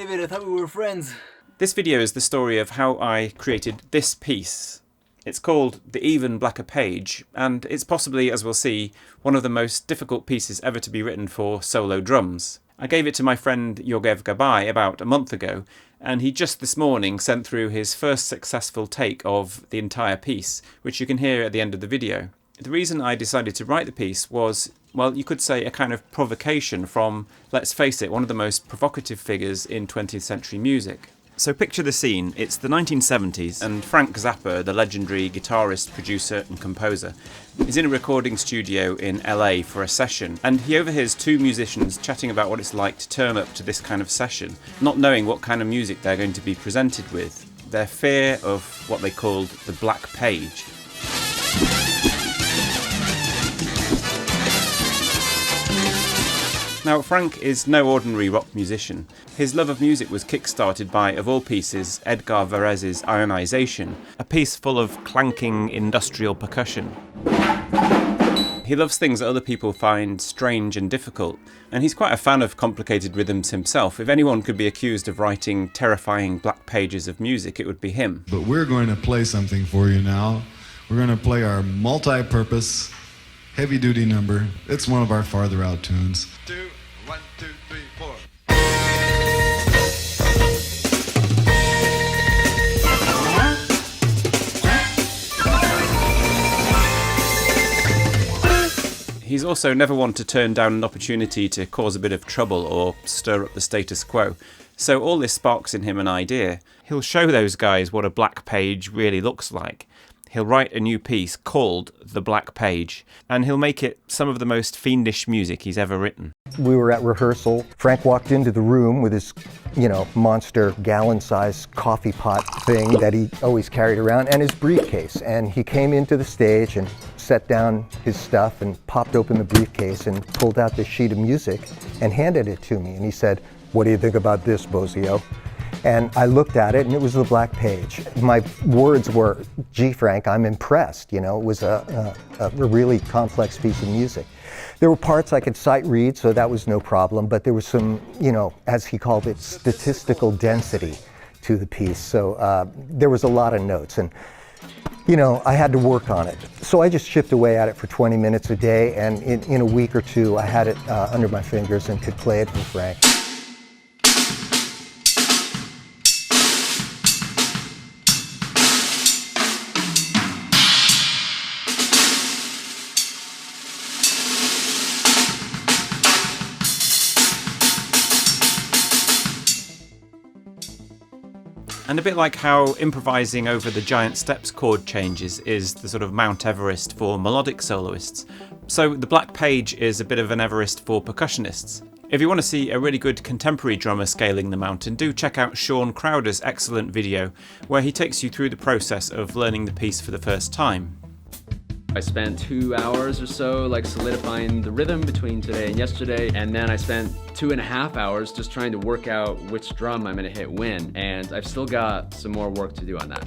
David, I thought we were friends. This video is the story of how I created this piece. It's called The Even Blacker Page, and it's possibly, as we'll see, one of the most difficult pieces ever to be written for solo drums. I gave it to my friend Yogev Gabay about a month ago, and he just this morning sent through his first successful take of the entire piece, which you can hear at the end of the video. The reason I decided to write the piece was, well, you could say a kind of provocation from, let's face it, one of the most provocative figures in 20th century music. So picture the scene. It's the 1970s, and Frank Zappa, the legendary guitarist, producer and composer, is in a recording studio in LA for a session, and he overhears two musicians chatting about what it's like to turn up to this kind of session, not knowing what kind of music they're going to be presented with. Their fear of what they called the black page. Now, Frank is no ordinary rock musician. His love of music was kick-started by, of all pieces, Edgar Varese's Ionisation, a piece full of clanking industrial percussion. He loves things that other people find strange and difficult, and he's quite a fan of complicated rhythms himself. If anyone could be accused of writing terrifying black pages of music, it would be him. But we're going to play something for you now. We're going to play our multi-purpose, heavy-duty number. It's one of our farther out tunes. 1, 2, 3, 4. He's also never one to turn down an opportunity to cause a bit of trouble or stir up the status quo. So all this sparks in him an idea. He'll show those guys what a black page really looks like. He'll write a new piece called The Black Page, and he'll make it some of the most fiendish music he's ever written. We were at rehearsal. Frank walked into the room with his, monster gallon-sized coffee pot thing that he always carried around, and his briefcase. And he came into the stage and set down his stuff and popped open the briefcase and pulled out this sheet of music and handed it to me. And he said, "What do you think about this, Bozzio?" And I looked at it, and it was The Black Page. My words were, "Gee, Frank, I'm impressed." It was a really complex piece of music. There were parts I could sight read, so that was no problem, but there was some, as he called it, statistical density to the piece. So there was a lot of notes, and I had to work on it. So I just chipped away at it for 20 minutes a day, and in a week or two, I had it under my fingers and could play it for Frank. And a bit like how improvising over the giant steps chord changes is the sort of Mount Everest for melodic soloists, so the Black Page is a bit of an Everest for percussionists. If you want to see a really good contemporary drummer scaling the mountain, do check out Shawn Crowder's excellent video where he takes you through the process of learning the piece for the first time. I spent 2 hours or so solidifying the rhythm between today and yesterday, and then I spent 2.5 hours just trying to work out which drum I'm going to hit when, and I've still got some more work to do on that.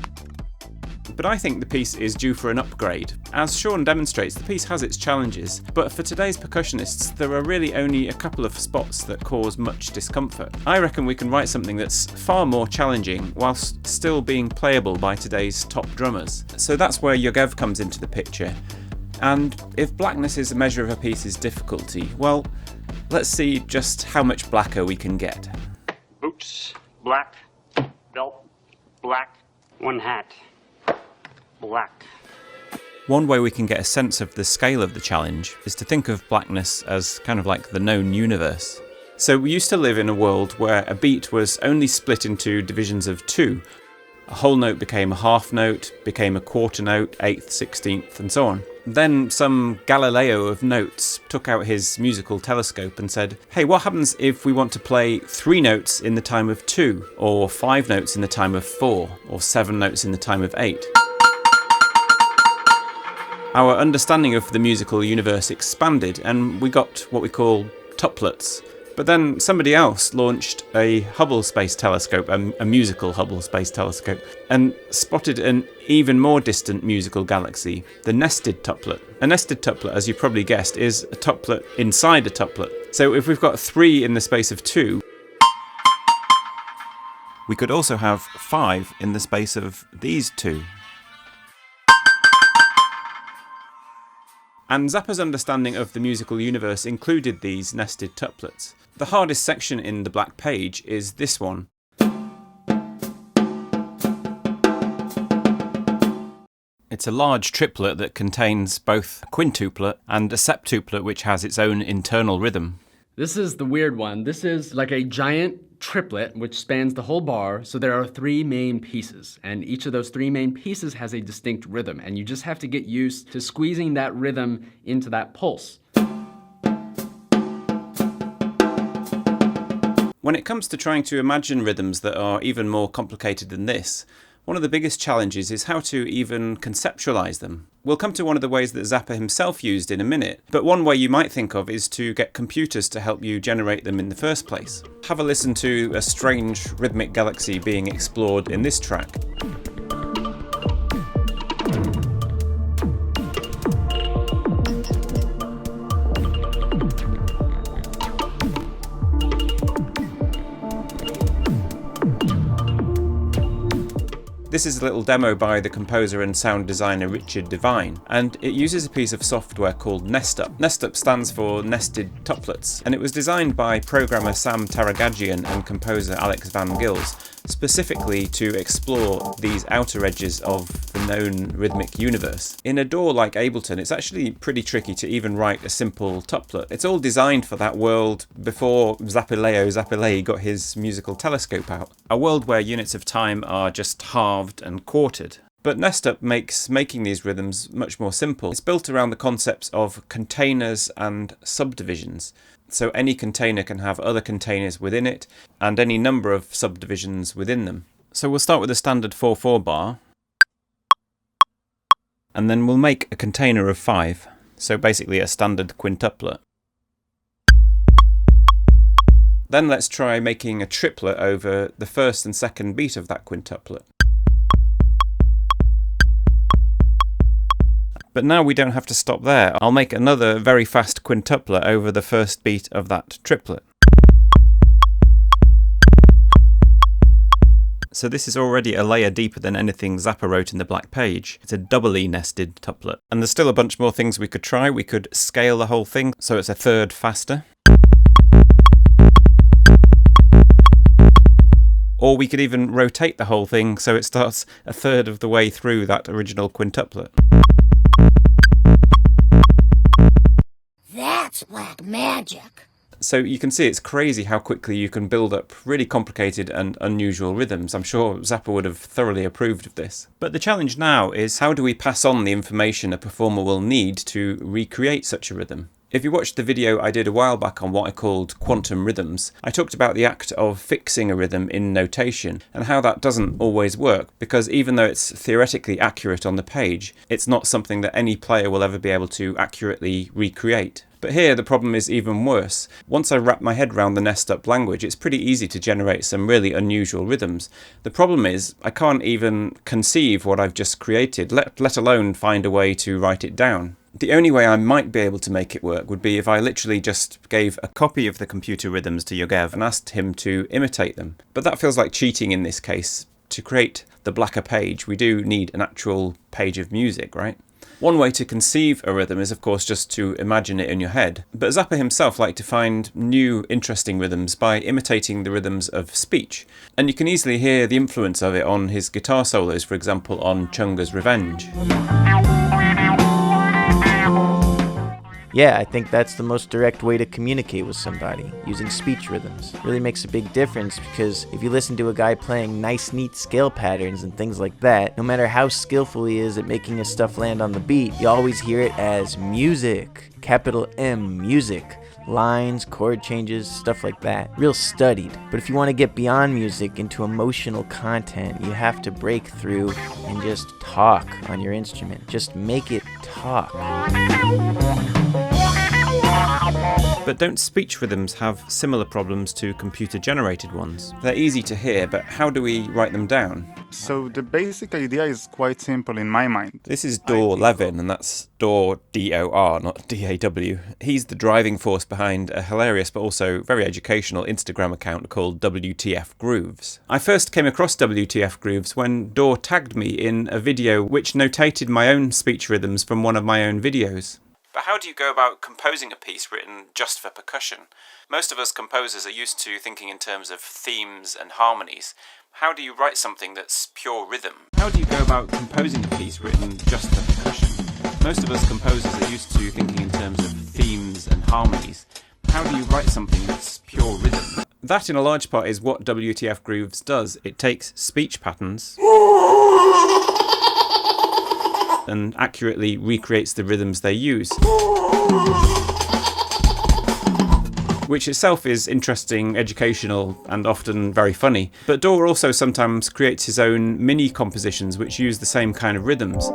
But I think the piece is due for an upgrade. As Shawn demonstrates, the piece has its challenges, but for today's percussionists there are really only a couple of spots that cause much discomfort. I reckon we can write something that's far more challenging whilst still being playable by today's top drummers. So that's where Yogev comes into the picture. And if blackness is a measure of a piece's difficulty, well, let's see just how much blacker we can get. Boots, black, belt, black, one hat. Black. One way we can get a sense of the scale of the challenge is to think of blackness as kind of like the known universe. So we used to live in a world where a beat was only split into divisions of 2. A whole note became a half note, became a quarter note, 8th, 16th, and so on. Then some Galileo of notes took out his musical telescope and said, hey, what happens if we want to play 3 notes in the time of 2, or 5 notes in the time of 4, or 7 notes in the time of 8? Our understanding of the musical universe expanded, and we got what we call tuplets. But then somebody else launched a Hubble Space Telescope, a musical Hubble Space Telescope, and spotted an even more distant musical galaxy, the nested tuplet. A nested tuplet, as you probably guessed, is a tuplet inside a tuplet. So if we've got 3 in the space of 2, We could also have 5 in the space of these 2. And Zappa's understanding of the musical universe included these nested tuplets. The hardest section in the black page is this one. It's a large triplet that contains both a quintuplet and a septuplet, which has its own internal rhythm. This is the weird one. This is like a giant triplet which spans the whole bar, so there are 3 main pieces, and each of those 3 main pieces has a distinct rhythm, and you just have to get used to squeezing that rhythm into that pulse. When it comes to trying to imagine rhythms that are even more complicated than this, one of the biggest challenges is how to even conceptualize them. We'll come to one of the ways that Zappa himself used in a minute, but one way you might think of is to get computers to help you generate them in the first place. Have a listen to a strange rhythmic galaxy being explored in this track. This is a little demo by the composer and sound designer Richard Devine, and it uses a piece of software called Nestup. Nestup stands for Nested Tuplets, and it was designed by programmer Sam Taragagian and composer Alex Van Gils, specifically to explore these outer edges of the known rhythmic universe. In a DAW like Ableton, it's actually pretty tricky to even write a simple tuplet. It's all designed for that world before Zappileo Zappilei got his musical telescope out, a world where units of time are just halved and quartered. But Nestup makes making these rhythms much more simple. It's built around the concepts of containers and subdivisions. So any container can have other containers within it, and any number of subdivisions within them. So we'll start with a standard 4/4 bar, and then we'll make a container of 5, so basically a standard quintuplet. Then let's try making a triplet over the first and second beat of that quintuplet. But now we don't have to stop there. I'll make another very fast quintuplet over the first beat of that triplet. So this is already a layer deeper than anything Zappa wrote in the black page. It's a doubly nested tuplet. And there's still a bunch more things we could try. We could scale the whole thing so it's a third faster. Or we could even rotate the whole thing so it starts a third of the way through that original quintuplet. That's black magic. So you can see it's crazy how quickly you can build up really complicated and unusual rhythms. I'm sure Zappa would have thoroughly approved of this. But the challenge now is, how do we pass on the information a performer will need to recreate such a rhythm? If you watched the video I did a while back on what I called quantum rhythms, I talked about the act of fixing a rhythm in notation and how that doesn't always work, because even though it's theoretically accurate on the page, it's not something that any player will ever be able to accurately recreate. But here the problem is even worse. Once I wrap my head around the Nestup language, it's pretty easy to generate some really unusual rhythms. The problem is I can't even conceive what I've just created, let alone find a way to write it down. The only way I might be able to make it work would be if I literally just gave a copy of the computer rhythms to Yogev and asked him to imitate them. But that feels like cheating in this case. To create the blacker page, we do need an actual page of music, right? One way to conceive a rhythm is, of course, just to imagine it in your head. But Zappa himself liked to find new, interesting rhythms by imitating the rhythms of speech. And you can easily hear the influence of it on his guitar solos, for example, on Chunga's Revenge. Yeah, I think that's the most direct way to communicate with somebody, using speech rhythms. It really makes a big difference, because if you listen to a guy playing nice, neat scale patterns and things like that, no matter how skillful he is at making his stuff land on the beat, you always hear it as music, capital M, music. Lines, chord changes, stuff like that. Real studied. But if you want to get beyond music into emotional content, you have to break through and just talk on your instrument. Just make it talk. But don't speech rhythms have similar problems to computer-generated ones? They're easy to hear, but how do we write them down? So the basic idea is quite simple in my mind. This is Ben Levin, and that's Dor, D-O-R, not D-A-W. He's the driving force behind a hilarious but also very educational Instagram account called WTF Grooves. I first came across WTF Grooves when Dor tagged me in a video which notated my own speech rhythms from one of my own videos. But how do you go about composing a piece written just for percussion? Most of us composers are used to thinking in terms of themes and harmonies. How do you write something that's pure rhythm? How do you go about composing a piece written just for percussion? Most of us composers are used to thinking in terms of themes and harmonies. How do you write something that's pure rhythm? That, in a large part, is what WTF Grooves does. It takes speech patterns and accurately recreates the rhythms they use, which itself is interesting, educational, and often very funny. But Dor also sometimes creates his own mini compositions which use the same kind of rhythms.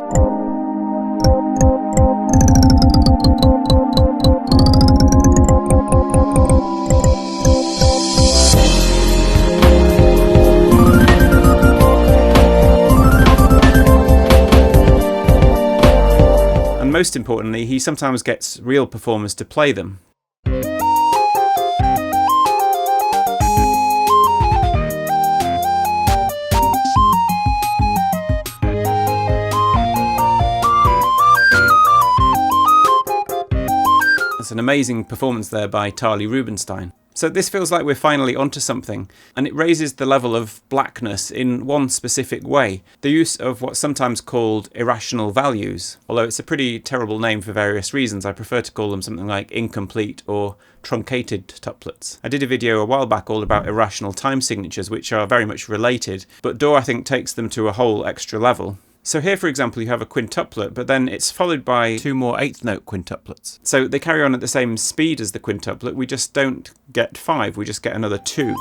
And most importantly, he sometimes gets real performers to play them. It's an amazing performance there by Tali Rubenstein. So this feels like we're finally onto something, and it raises the level of blackness in one specific way. The use of what's sometimes called irrational values, although it's a pretty terrible name for various reasons. I prefer to call them something like incomplete or truncated tuplets. I did a video a while back all about irrational time signatures, which are very much related, but Dor I think takes them to a whole extra level. So here, for example, you have a quintuplet, but then it's followed by two more eighth note quintuplets. So they carry on at the same speed as the quintuplet, we just don't get 5, we just get another 2.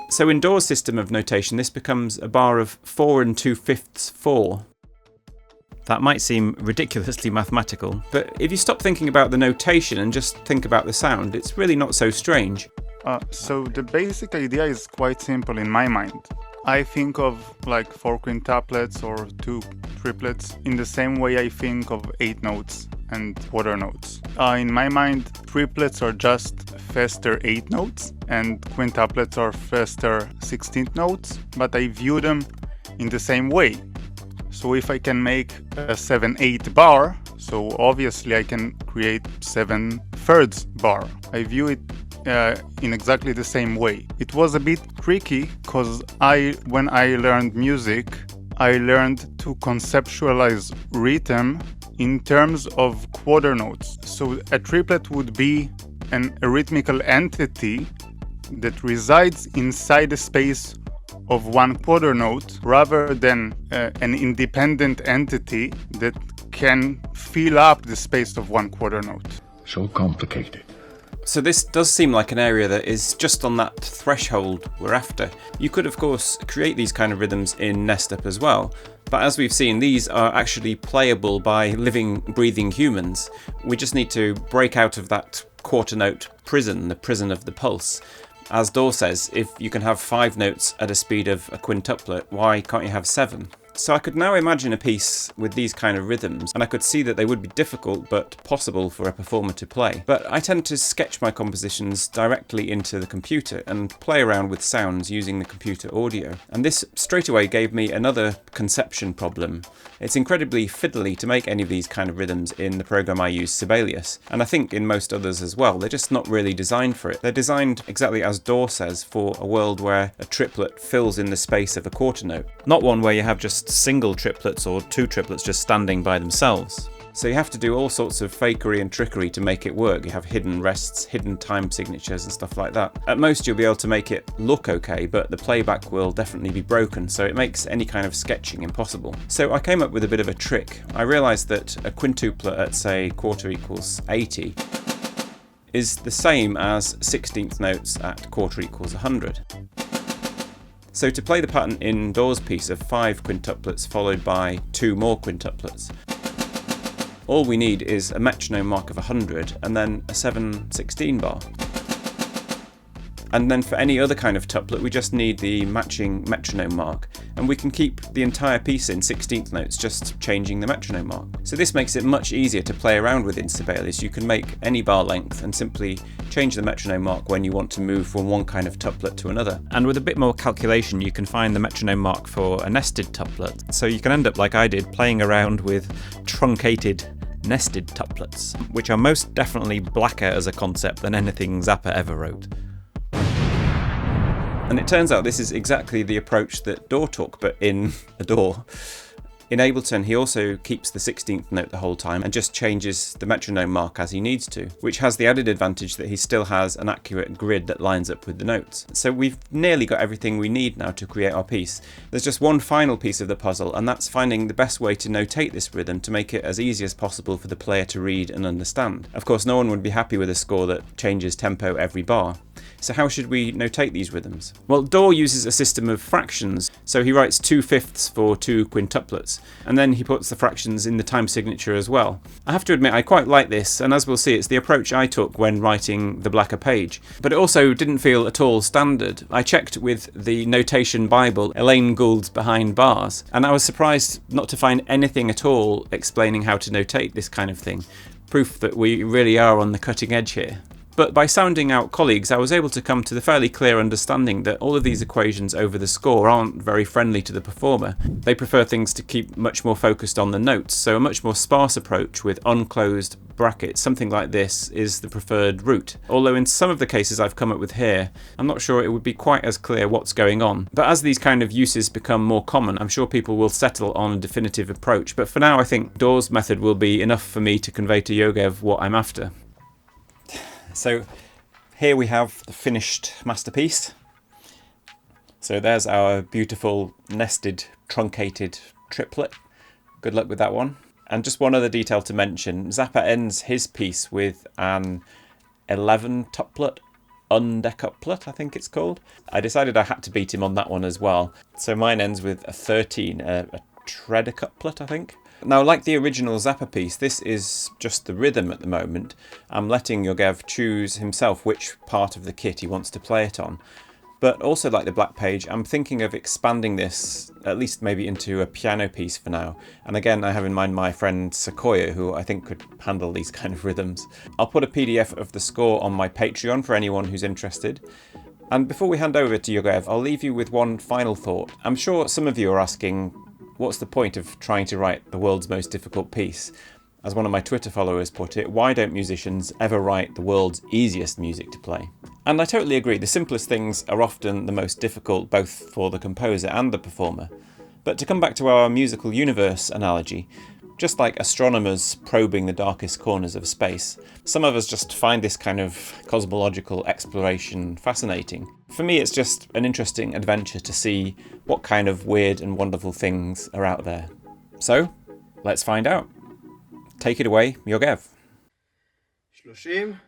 So in Dor's system of notation, this becomes a bar of 4 2/5 4. That might seem ridiculously mathematical, but if you stop thinking about the notation and just think about the sound, it's really not so strange. So the basic idea is quite simple in my mind. I think of like 4 quintuplets or 2 triplets in the same way I think of 8 notes and quarter notes. In my mind, triplets are just faster 8 notes and quintuplets are faster 16th notes, but I view them in the same way. So if I can make a 7/8 bar, so obviously I can create 7/3 bar. I view it in exactly the same way. It was a bit tricky because when I learned music, I learned to conceptualize rhythm in terms of quarter notes. So a triplet would be a rhythmical entity that resides inside the space of one quarter note rather than an independent entity that can fill up the space of one quarter note. So complicated. So this does seem like an area that is just on that threshold we're after. You could of course create these kind of rhythms in Nestup as well, but as we've seen, these are actually playable by living, breathing humans. We just need to break out of that quarter note prison, the prison of the pulse. As Dor says, if you can have 5 notes at a speed of a quintuplet, why can't you have 7? So I could now imagine a piece with these kind of rhythms, and I could see that they would be difficult but possible for a performer to play. But I tend to sketch my compositions directly into the computer and play around with sounds using the computer audio. And this straight away gave me another conception problem. It's incredibly fiddly to make any of these kind of rhythms in the program I use, Sibelius, and I think in most others as well. They're just not really designed for it. They're designed exactly as Dor says, for a world where a triplet fills in the space of a quarter note, not one where you have just single triplets or 2 triplets just standing by themselves. So you have to do all sorts of fakery and trickery to make it work. You have hidden rests, hidden time signatures and stuff like that. At most you'll be able to make it look okay, but the playback will definitely be broken, so it makes any kind of sketching impossible. So I came up with a bit of a trick. I realised that a quintuplet at say quarter equals 80 is the same as 16th notes at quarter equals 100. So to play the pattern in Dor's piece of 5 quintuplets followed by 2 more quintuplets, all we need is a metronome mark of 100 and then a 7/16 bar. And then for any other kind of tuplet, we just need the matching metronome mark, and we can keep the entire piece in 16th notes, just changing the metronome mark. So this makes it much easier to play around with in Sibelius. You can make any bar length and simply change the metronome mark when you want to move from one kind of tuplet to another. And with a bit more calculation, you can find the metronome mark for a nested tuplet. So you can end up, like I did, playing around with truncated nested tuplets, which are most definitely blacker as a concept than anything Zappa ever wrote. And it turns out this is exactly the approach that Dor took, but in a Dor. In Ableton, he also keeps the 16th note the whole time and just changes the metronome mark as he needs to, which has the added advantage that he still has an accurate grid that lines up with the notes. So we've nearly got everything we need now to create our piece. There's just one final piece of the puzzle, and that's finding the best way to notate this rhythm to make it as easy as possible for the player to read and understand. Of course, no one would be happy with a score that changes tempo every bar. So how should we notate these rhythms? Well, Dor uses a system of fractions, so he writes 2/5 for 2 quintuplets, and then he puts the fractions in the time signature as well. I have to admit I quite like this, and as we'll see, it's the approach I took when writing The Blacker Page. But it also didn't feel at all standard. I checked with the notation Bible, Elaine Gould's Behind Bars, and I was surprised not to find anything at all explaining how to notate this kind of thing. Proof that we really are on the cutting edge here. But by sounding out colleagues, I was able to come to the fairly clear understanding that all of these equations over the score aren't very friendly to the performer. They prefer things to keep much more focused on the notes, so a much more sparse approach with unclosed brackets, something like this, is the preferred route. Although in some of the cases I've come up with here, I'm not sure it would be quite as clear what's going on. But as these kind of uses become more common, I'm sure people will settle on a definitive approach. But for now, I think Dor's method will be enough for me to convey to Yogev what I'm after. So here we have the finished masterpiece. So there's our beautiful nested truncated triplet. Good luck with that one. And just one other detail to mention, Zappa ends his piece with an 11 tuplet undecuplet, I think it's called. I decided I had to beat him on that one as well. So mine ends with a 13, a tredecuplet, I think. Now, like the original Zappa piece, this is just the rhythm at the moment. I'm letting Yogev choose himself which part of the kit he wants to play it on. But also like the Black Page, I'm thinking of expanding this, at least maybe into a piano piece for now. And again, I have in mind my friend Sequoia, who I think could handle these kind of rhythms. I'll put a PDF of the score on my Patreon for anyone who's interested. And before we hand over to Yogev, I'll leave you with one final thought. I'm sure some of you are asking, what's the point of trying to write the world's most difficult piece? As one of my Twitter followers put it, why don't musicians ever write the world's easiest music to play? And I totally agree, the simplest things are often the most difficult, both for the composer and the performer. But to come back to our musical universe analogy, just like astronomers probing the darkest corners of space, some of us just find this kind of cosmological exploration fascinating. For me, it's just an interesting adventure to see what kind of weird and wonderful things are out there. So, let's find out. Take it away, Yogev. 31